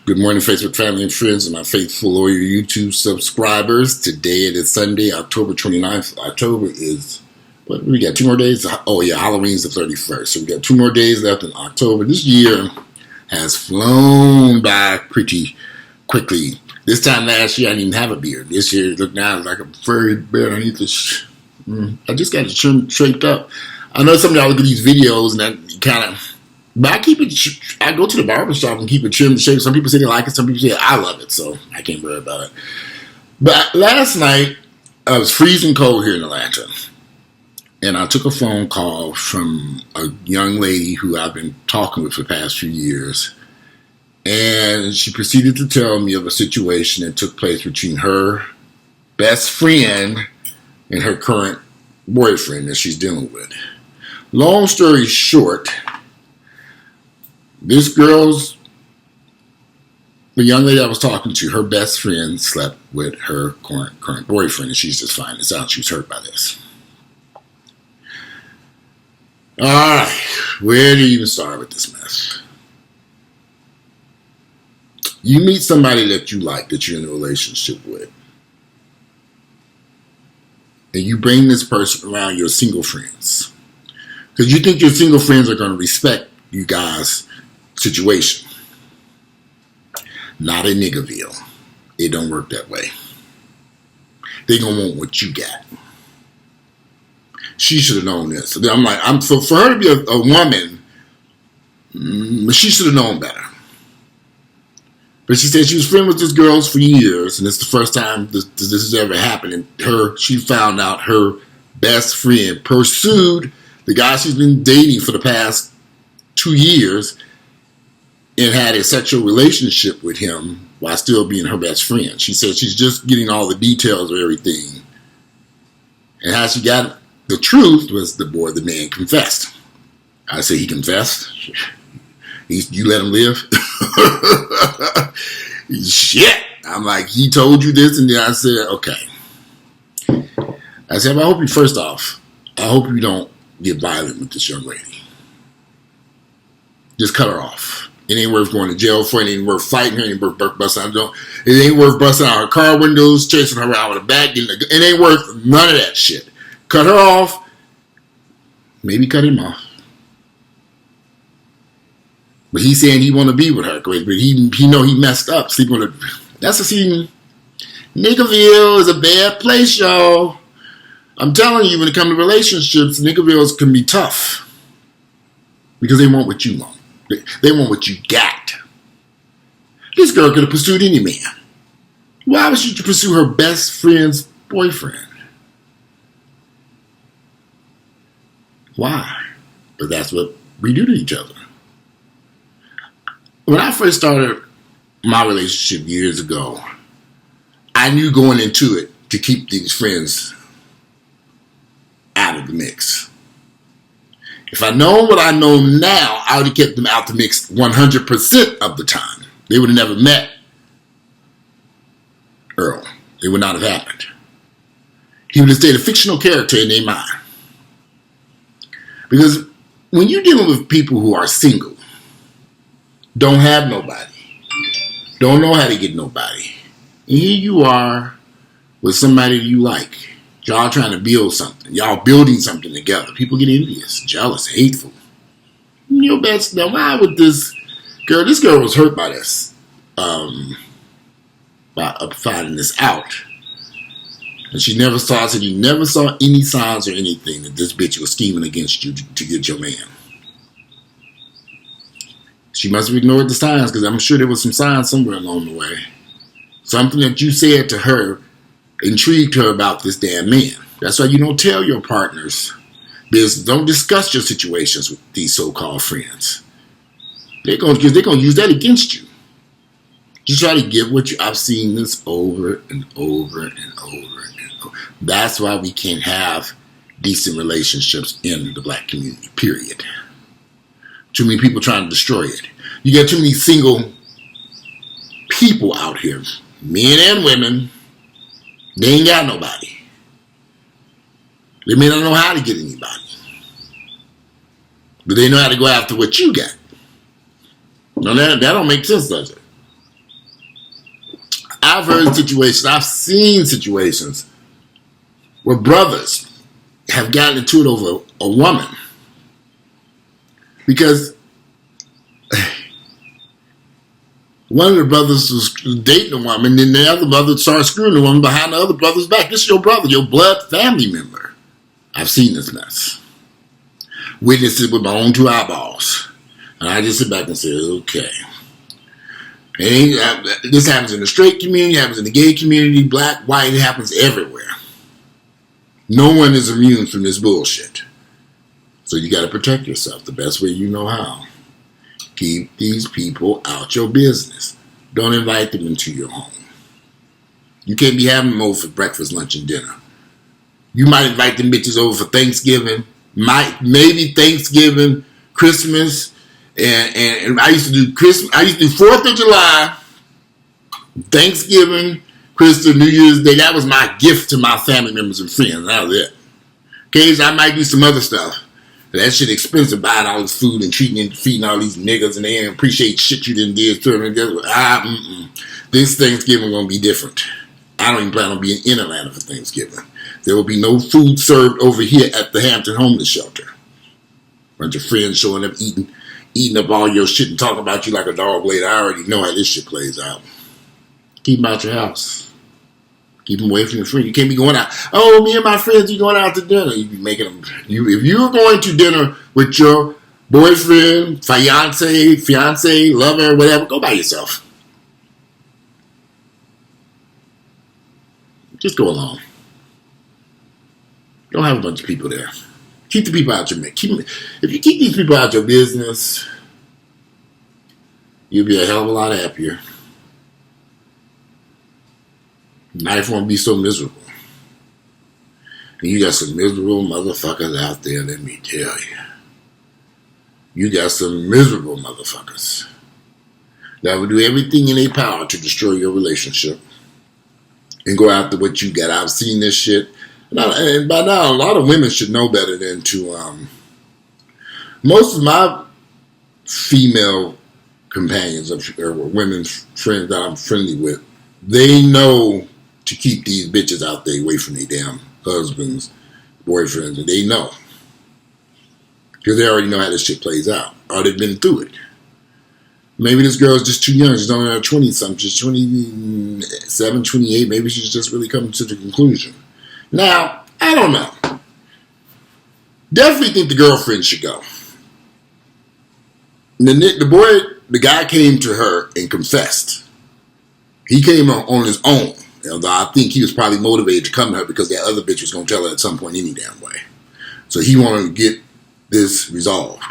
Good morning, Facebook family and friends, and my faithful loyal YouTube subscribers. Today it is Sunday, October 29th. October is, what, we got 2 more days? Oh yeah, Halloween's the 31st. So we got 2 more days left in October. This year has flown by pretty quickly. This time last year, I didn't even have a beard. This year, look now, like a furry beard. I just got it shaped up. I know some of y'all look at these videos and that kind of, but I keep it. I go to the barber shop and keep it trimmed, shape. Some people say they like it. Some people say I love it. So I can't worry about it. But last night I was freezing cold here in Atlanta, and I took a phone call from a young lady who I've been talking with for the past few years, and she proceeded to tell me of a situation that took place between her best friend and her current boyfriend that she's dealing with. Long story short, the young lady I was talking to, her best friend slept with her current boyfriend, and she's just finding this out. She was hurt by this. All right, where do you even start with this mess? You meet somebody that you like, that you're in a relationship with, and you bring this person around your single friends because you think your single friends are going to respect you guys' situation. Not in Niggerville. It don't work that way. They gonna want what you got. She should have known this. So I'm like, so for her to be a woman, she should have known better. But she said she was friends with this girl for years, and it's the first time this has ever happened. And she found out her best friend pursued the guy she's been dating for the past 2 years and had a sexual relationship with him while still being her best friend. She said she's just getting all the details of everything. And how she got the truth was the man confessed. I say he confessed? You let him live? Shit! I'm like, he told you this, and then I said, okay. I said, well, first off, I hope you don't get violent with this young lady. Just cut her off. It ain't worth going to jail for. It ain't worth fighting her. It ain't worth busting out. It ain't worth busting out her car windows, chasing her around with a bat. It ain't worth none of that shit. Cut her off. Maybe cut him off. But he's saying he want to be with her. But he know he messed up. Sleeping with her. That's a scene. Niggerville is a bad place, y'all. I'm telling you, when it comes to relationships, Niggervilles can be tough because they want what you want. They want what you got. This girl could have pursued any man. Why would she pursue her best friend's boyfriend? Why? But that's what we do to each other. When I first started my relationship years ago, I knew going into it to keep these friends out of the mix. If I'd known what I know now, I would have kept them out the mix 100% of the time. They would have never met Earl. It would not have happened. He would have stayed a fictional character in their mind. Because when you're dealing with people who are single, don't have nobody, don't know how to get nobody, and here you are with somebody you like. Y'all trying to build something. Y'all building something together. People get envious, jealous, hateful. Your best. Now, why would this girl was hurt by this, by finding this out. And she never saw any signs or anything that this bitch was scheming against you to get your man. She must have ignored the signs, because I'm sure there was some signs somewhere along the way. Something that you said to her intrigued her about this damn man. That's why you don't tell your partners business. Don't discuss your situations with these so-called friends. They're gonna use that against you. You try to get what you. I've seen this over and over and over and over. That's why we can't have decent relationships in the black community. Period. Too many people trying to destroy it. You got too many single people out here, men and women. They ain't got nobody. They may not know how to get anybody. But they know how to go after what you got. No, that don't make sense, does it? I've heard situations, I've seen situations where brothers have gotten into it over a woman because one of the brothers was dating a woman, and the other brother started screwing the woman behind the other brother's back. This is your brother, your blood family member. I've seen this mess. Witnessed it with my own two eyeballs. And I just sit back and say, okay. This happens in the straight community, happens in the gay community, black, white, it happens everywhere. No one is immune from this bullshit. So you got to protect yourself the best way you know how. Keep these people out your business. Don't invite them into your home. You can't be having them over for breakfast, lunch, and dinner. You might invite them bitches over for Thanksgiving, maybe Thanksgiving, Christmas, and I used to do Christmas. I used to do 4th of July, Thanksgiving, Christmas, New Year's Day. That was my gift to my family members and friends. That was it. Occasionally, I might do some other stuff. That shit expensive, buying all this food and feeding all these niggas, and they didn't appreciate shit you didn't do to them. This Thanksgiving gonna be different. I don't even plan on being in Atlanta for Thanksgiving. There will be no food served over here at the Hampton Homeless Shelter. Bunch of friends showing up eating up all your shit and talking about you like a dog later. I already know how this shit plays out. Keep them out your house. Keep them away from your friends. You can't be going out. Oh, me and my friends, you going out to dinner. You be making them. If you're going to dinner with your boyfriend, fiance, lover, whatever, go by yourself. Just go alone. Don't have a bunch of people there. Keep the people out your mix. If you keep these people out your business, you'll be a hell of a lot happier. Life won't be so miserable. And you got some miserable motherfuckers out there, let me tell you. You got some miserable motherfuckers that will do everything in their power to destroy your relationship and go after what you got. I've seen this shit. And by now, a lot of women should know better than to... most of my female companions or women's friends that I'm friendly with, they know to keep these bitches out there away from their damn husbands, boyfriends, and they know. Because they already know how this shit plays out. Or they've been through it. Maybe this girl's just too young. She's only 20-something. She's 27, 28. Maybe she's just really coming to the conclusion. Now, I don't know. Definitely think the girlfriend should go. The guy came to her and confessed. He came on his own. Although I think he was probably motivated to come to her because that other bitch was going to tell her at some point any damn way. So he wanted to get this resolved.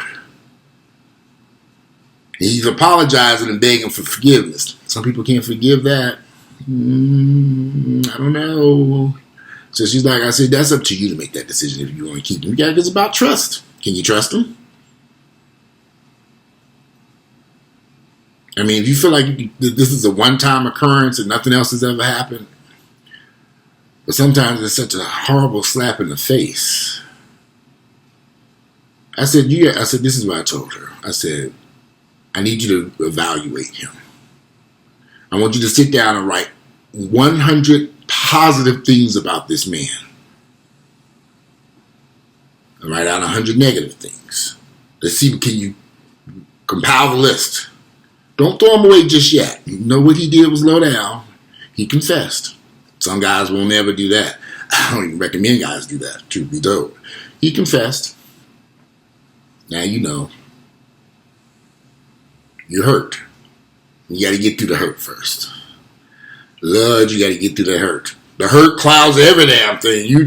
He's apologizing and begging for forgiveness. Some people can't forgive that. I don't know. So she's like, I said, that's up to you to make that decision if you want to keep him. It's about trust. Can you trust him? I mean, if you feel like this is a one-time occurrence and nothing else has ever happened, but sometimes it's such a horrible slap in the face. I said, this is what I told her. I said, I need you to evaluate him. I want you to sit down and write 100 positive things about this man. And write down 100 negative things. Let's see, can you compile the list? Don't throw him away just yet. You know what he did was low down. He confessed. Some guys will never do that. I don't even recommend guys do that, truth be told. He confessed. Now you know. You're hurt. You got to get through the hurt first. Lord, you got to get through the hurt. The hurt clouds every damn thing. You're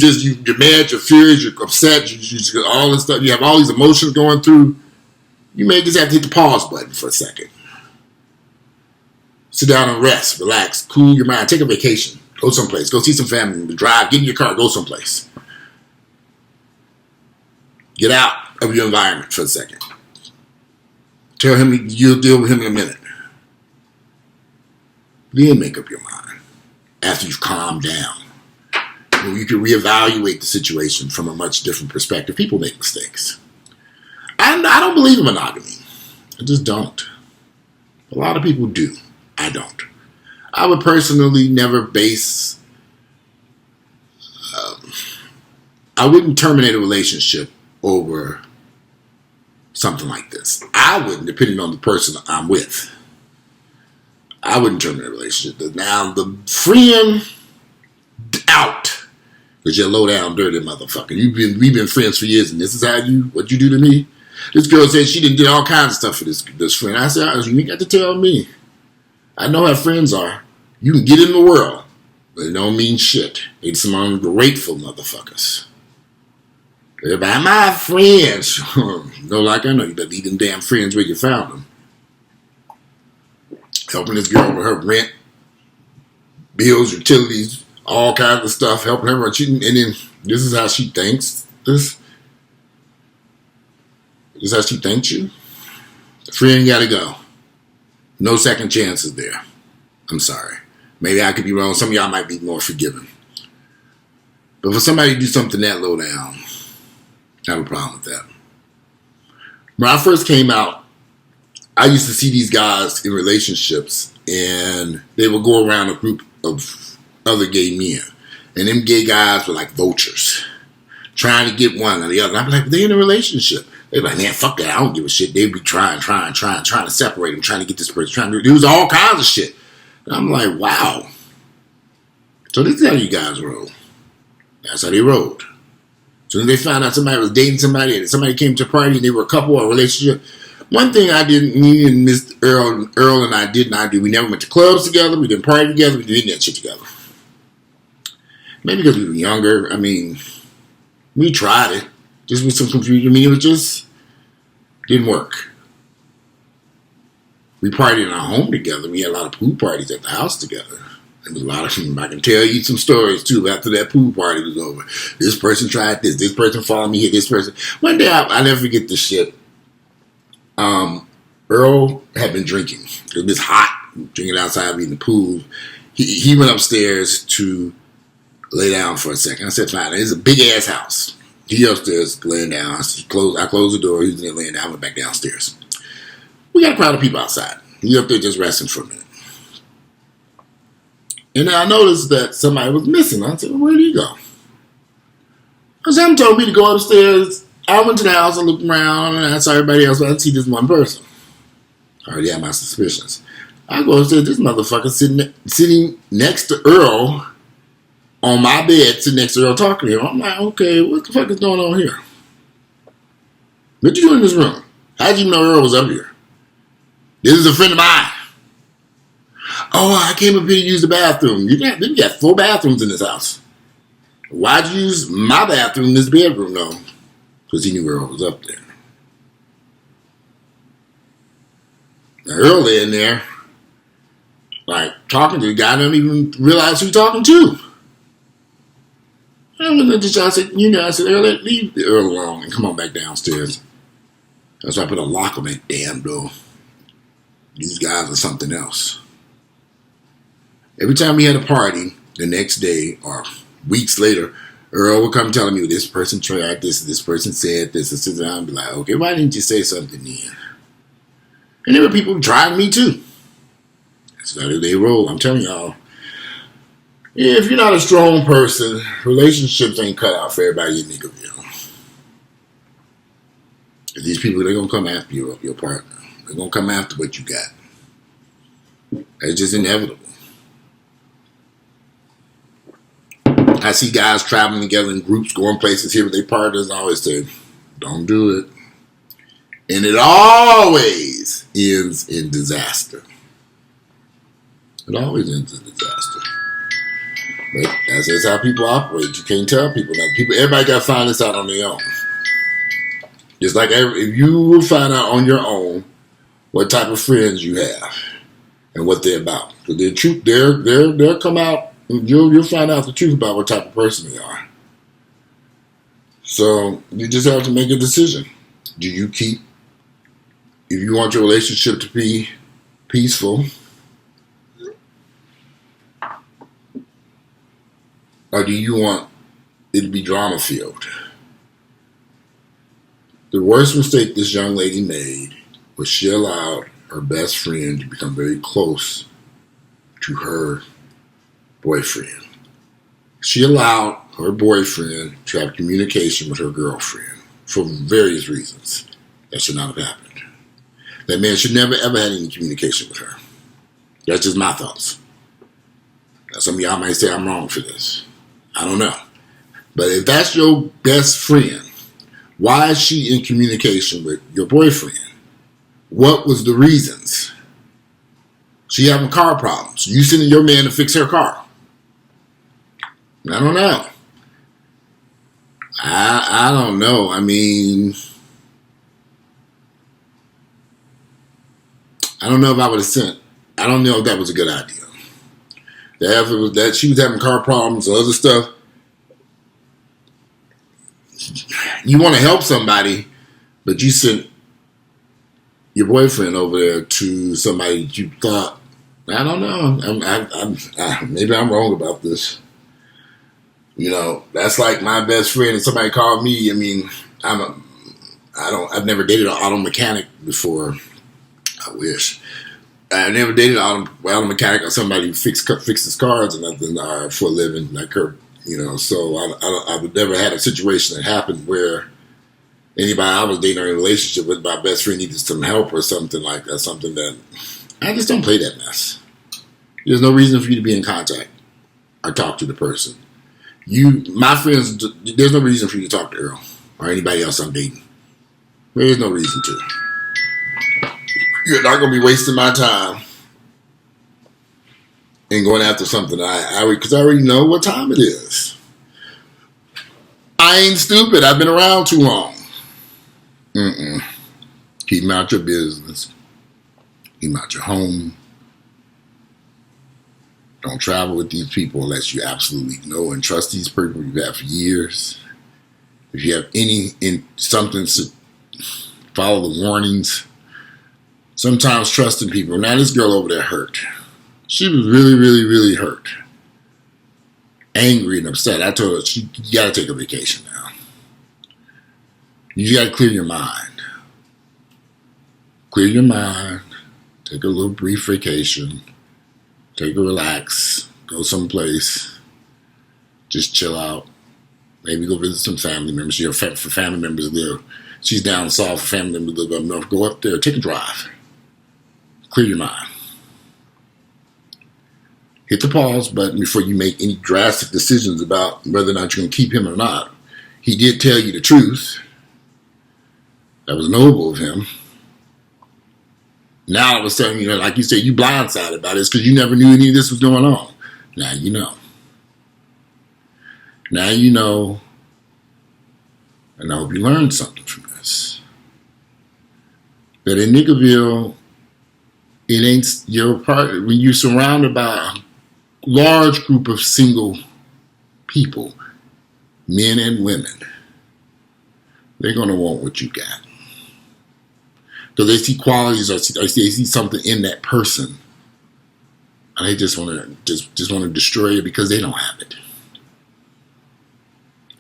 mad, you're furious, you're upset, you all this stuff. You have all these emotions going through. You may just have to hit the pause button for a second. Sit down and rest, relax, cool your mind, take a vacation, go someplace, go see some family, drive, get in your car, go someplace. Get out of your environment for a second. Tell him you'll deal with him in a minute. Then make up your mind. After you've calmed down, you can reevaluate the situation from a much different perspective. People make mistakes. I don't believe in monogamy. I just don't. A lot of people do. I don't. I would personally never base. I wouldn't terminate a relationship over something like this. I wouldn't, depending on the person I'm with. I wouldn't terminate a relationship. Now, the friend out. Because you're low down, dirty motherfucker. We've been friends for years, and this is what you do to me? This girl said she done did all kinds of stuff for this friend. I said, you ain't got to tell me. I know how friends are. You can get in the world, but it don't mean shit. They some ungrateful motherfuckers. Everybody, my friends. No, like I know, you better leave them damn friends where you found them. Helping this girl with her rent, bills, utilities, all kinds of stuff, helping her. And then this is how she thinks. This is how she thinks you. The friend got to go. No second chances there. I'm sorry. Maybe I could be wrong. Some of y'all might be more forgiving. But for somebody to do something that low down, I have a problem with that. When I first came out, I used to see these guys in relationships, and they would go around a group of other gay men. And them gay guys were like vultures, trying to get one or the other. And I'd be like, they in a relationship. They'd be like, man, fuck that. I don't give a shit. They'd be trying to separate them, trying to get this person, trying to do all kinds of shit. And I'm like, wow. So this is how you guys roll. That's how they rolled. So when they found out somebody was dating somebody and somebody came to a party and they were a couple or a relationship, one thing me and Mr. Earl and I did not do, we never went to clubs together, we didn't party together, we didn't do that shit together. Maybe because we were younger. I mean, we tried it. Just with some confusion. I mean, it just didn't work. We partied in our home together. We had a lot of pool parties at the house together. And a lot of them, I can tell you some stories too after that pool party was over. This person tried this person followed me here, this person. One day, I never forget this shit. Earl had been drinking. It was hot, drinking outside, in the pool. He went upstairs to lay down for a second. I said, fine, it's a big ass house. He upstairs laying down. I closed the door. He was in there laying down. I went back downstairs. We got a crowd of people outside. He up there just resting for a minute. And then I noticed that somebody was missing. I said, well, where did he go? Because someone told me to go upstairs. I went to the house and looked around, and I saw everybody else, but I didn't see this one person. I already had my suspicions. I go upstairs, this motherfucker sitting next to Earl on my bed, sitting next to Earl talking to him. I'm like, okay, what the fuck is going on here? What you doing in this room? How'd you know Earl was up here? This is a friend of mine. Oh, I came up here to use the bathroom. You got 4 bathrooms in this house. Why'd you use my bathroom in this bedroom, though? Because he knew Earl was up there. Now, Earl in there, like, talking to the guy, don't even realize who he's talking to. I looked at the shot, I said, Earl, leave Earl alone and come on back downstairs. That's why I put a lock on that damn door. These guys are something else. Every time we had a party, the next day or weeks later, Earl would come telling me, this person tried this person said this, and sit down and be like, okay, why didn't you say something then? And there were people trying me too. That's how they roll. I'm telling y'all, if you're not a strong person, relationships ain't cut out for everybody in Niggerville. These people, they're going to come after your partner. They're going to come after what you got. It's just inevitable. I see guys traveling together in groups, going places here with their partners, and I always say, don't do it. And it always ends in disaster. It always ends in disaster. But that's just how people operate. You can't tell people that. Everybody got to find this out on their own. Just like if you will find out on your own what type of friends you have and what they're about. So the truth, they'll come out. You'll find out the truth about what type of person they are. So you just have to make a decision. Do you keep, if you want your relationship to be peaceful, or do you want it to be drama filled? The worst mistake this young lady made was she allowed her best friend to become very close to her boyfriend. She allowed her boyfriend to have communication with her girlfriend for various reasons. That should not have happened. That man should never ever had any communication with her. That's just my thoughts. Now, some of y'all might say I'm wrong for this. I don't know. But if that's your best friend, why is she in communication with your boyfriend? What was the reasons? She having car problems. You sending your man to fix her car. I don't know. I don't know. I mean, I don't know if I would have sent. I don't know if that was a good idea. That if it was that she was having car problems and other stuff, you want to help somebody, but you sent your boyfriend over there to somebody that you thought, I don't know. Maybe I'm wrong about this. You know, that's like my best friend and somebody called me. I mean, I've never dated an auto mechanic before. I wish. I never dated an auto mechanic or somebody who fixes cars and nothing for a living, like her. You know, so I've never had a situation that happened where anybody I was dating or in a relationship with, my best friend needed some help or something like that. Something that I just don't play that mess. There's no reason for you to be in contact or talk to the person. My friends, there's no reason for you to talk to Earl or anybody else I'm dating. There's no reason to. You're not going to be wasting my time and going after something because I already know what time it is. I ain't stupid. I've been around too long. Keep them out your business. Keep them out your home. Don't travel with these people unless you absolutely know and trust these people you've had for years. If you have something to follow the warnings. Sometimes trusting people. Now this girl over there hurt. She was really, really, really hurt. Angry and upset. I told her, you got to take a vacation now. You got to clear your mind. Clear your mind. Take a little brief vacation. Take a relax. Go someplace. Just chill out. Maybe go visit some family members. For family members live. She's down south. For family members live up north. Go up there. Take a drive. Clear your mind. Hit the pause button before you make any drastic decisions about whether or not you're going to keep him or not. He did tell you the truth. That was noble of him. Now all of a sudden, like you said, you blindsided about this because you never knew any of this was going on. Now you know. Now you know. And I hope you learned something from this. That in Nickerville, it ain't your part when you're surrounded by a large group of single people, men and women. They're going to want what you got. Because they see qualities or they see something in that person. And they just want to destroy it because they don't have it.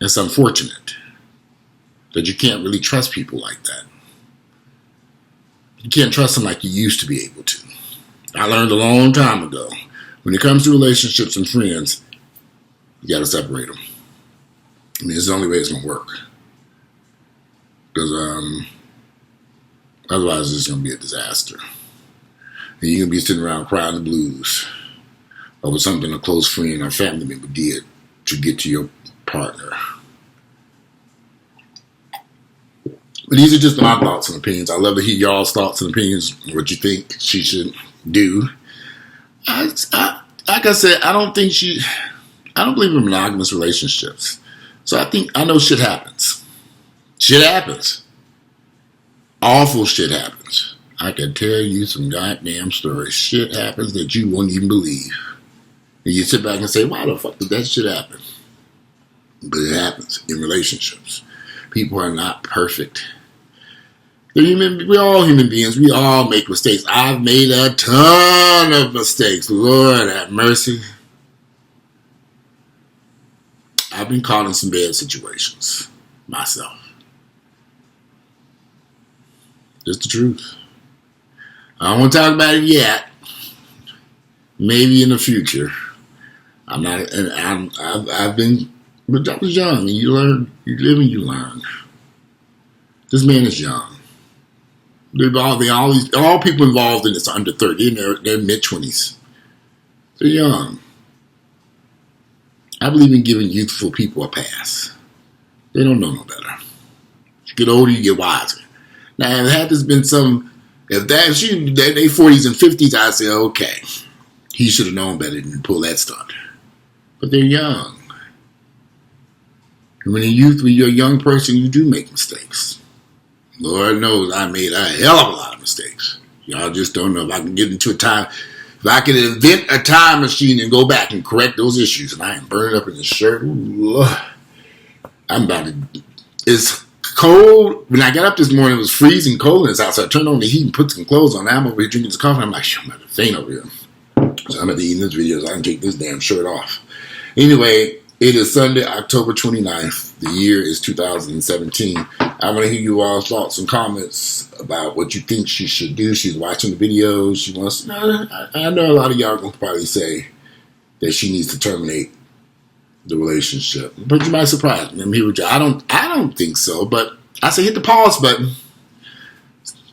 It's unfortunate that you can't really trust people like that. You can't trust them like you used to be able to. I learned a long time ago, when it comes to relationships and friends, you got to separate them. I mean, it's the only way it's going to work. Because otherwise it's going to be a disaster. And you're going to be sitting around crying the blues over something a close friend or family member did to get to your partner. But these are just my thoughts and opinions. I love to hear y'all's thoughts and opinions, what you think she should do. Like I said, I don't believe in monogamous relationships. So I know shit happens. Shit happens. Awful shit happens. I can tell you some goddamn stories. Shit happens that you won't even believe. And you sit back and say, why the fuck did that shit happen? But it happens in relationships. People are not perfect. We're all human beings. We all make mistakes. I've made a ton of mistakes. Lord have mercy. I've been caught in some bad situations myself. Just the truth. I don't want to talk about it yet. Maybe in the future. I'm not, and I've been, but I was young, and you learn, you live and you learn. This man is young. All people involved in this are under 30, in their mid-20s. They're young. I believe in giving youthful people a pass. They don't know no better. As you get older, you get wiser. Now, if this been if they 40s and 50s, I'd say, okay, he should have known better than to pull that stunt. But they're young. And when you're a young person, you do make mistakes. Lord knows I made a hell of a lot of mistakes. Y'all just don't know if I can get into a time. If I could invent a time machine and go back and correct those issues, and I am burned up in the shirt, ooh, I'm about to. It's cold. When I got up this morning, it was freezing cold in this house. So I turned on the heat and put some clothes on. Now I'm over here drinking some coffee. I'm like, I'm about to faint over here. So I'm about to eat this video so I can take this damn shirt off. Anyway, it is Sunday, October 29th. The year is 2017. I want to hear you all's thoughts and comments about what you think she should do. She's watching the videos. She wants. I know a lot of y'all gonna probably say that she needs to terminate the relationship, but you might surprise me. I'm here with you. I don't think so. But I say hit the pause button.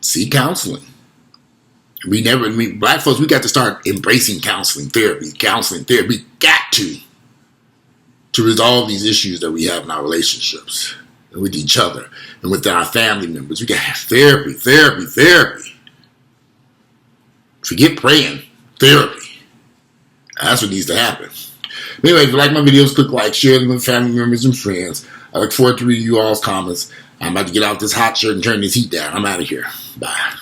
Seek counseling. Black folks, we got to start embracing counseling therapy. Got to resolve these issues that we have in our relationships and with each other and with our family members. We got to have therapy. Forget praying. Therapy. That's what needs to happen. Anyway, if you like my videos, click like, share them with family members and friends. I look forward to reading you all's comments. I'm about to get out this hot shirt and turn this heat down. I'm out of here. Bye.